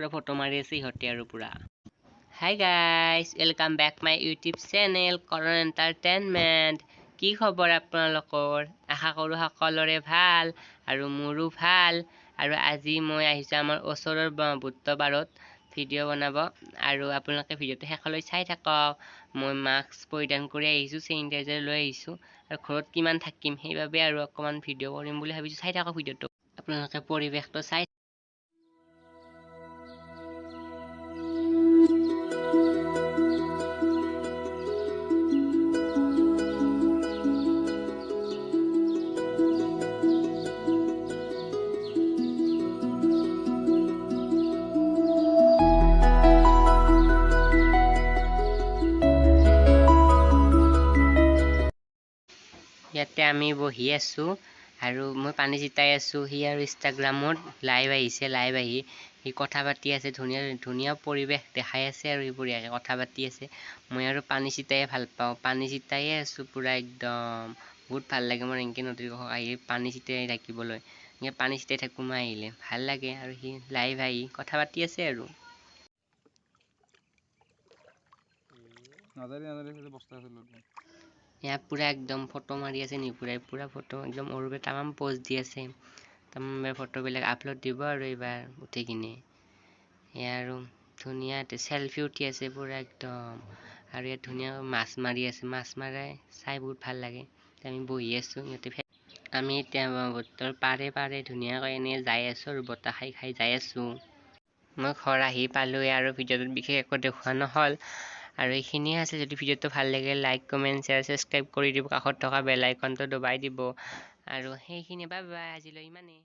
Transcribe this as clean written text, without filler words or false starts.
পুৰা ফটো মাৰি আছে ইহঁতে আৰু পুৰা। Hi guys, welcome back my YouTube channel Karan entertainment. কি খবৰ আপোনালোকৰ? আশা কৰোঁ সকলোৰে ভাল আৰু মোৰো ভাল। আৰু আজি মই আহিছোঁ আমাৰ ওচৰৰ ব্ৰহ্মপুত্ৰ পাৰত ভিডিঅ' বনাব, আৰু আপোনালোকে ভিডিঅ'টো শেষলৈ চাই থাকক। মই মাস্ক পৰিধান কৰি আহিছোঁ, চেনিটাইজাৰ লৈ আহিছোঁ, আৰু ঘৰত কিমান থাকিম সেইবাবে আৰু অকণমান ভিডিঅ' কৰিম বুলি ভাবিছোঁ। চাই থাকক ভিডিঅ'টো, আপোনালোকে পৰিৱেশটো চাই। ইয়াতে আমি বহি আছোঁ আৰু মই পানী ছিটাই আছোঁ। সি আৰু ইনষ্টাগ্ৰামত লাইভ আহিছে, লাইভ আহি সি কথা পাতি আছে, ধুনীয়া ধুনীয়া পৰিৱেশ দেখাই আছে আৰু সি বঢ়িয়াকৈ কথা পাতি আছে। মই আৰু পানী ছিটাই ভাল পাওঁ, পানী ছিটাইয়ে আছোঁ পূৰা একদম। বহুত ভাল লাগে মোৰ এনেকৈ নদীৰ কাষত আহি পানী ছিটাই থাকিবলৈ। এনেকৈ পানী ছিটাই থাকোঁ মই আহিলে, ভাল লাগে। আৰু সি লাইভ আহি কথা পাতি আছে আৰু ইয়াত পুৰা একদম ফটো মাৰি আছে নিপুৰাই, পুৰা ফটো একদম অৰুপে তামাম প'জ দি আছে। তামাম ফটোবিলাক আপলোড দিব আৰু এইবাৰ উঠি কিনে। এয়া আৰু ধুনীয়া চেলফি উঠি আছে পুৰা একদম। আৰু ইয়াত ধুনীয়া মাছ মাৰি আছে, মাছ মাৰাই চাই বহুত ভাল লাগে। আমি বহি আছোঁ, আমি এতিয়া ব্ৰহ্মপুত্ৰৰ পাৰে পাৰে ধুনীয়াকৈ এনেই যাই আছোঁ আৰু বতাহ খাই খাই যাই আছোঁ। মই ঘৰ আহি পালোঁ আৰু ভিডিঅ'টোত বিশেষ একো দেখুওৱা নহ'ল। আৰু এইখিনিয়ে আছে। যদি ভিডিঅ'টো ভাল লাগে লাইক, কমেণ্ট, শ্বেয়াৰ, ছাবস্ক্ৰাইব কৰি দিব, কাষত থকা বেল আইকনটো দবাই দিব। আৰু সেইখিনি বাই বাই, আজিলৈ ইমানেই।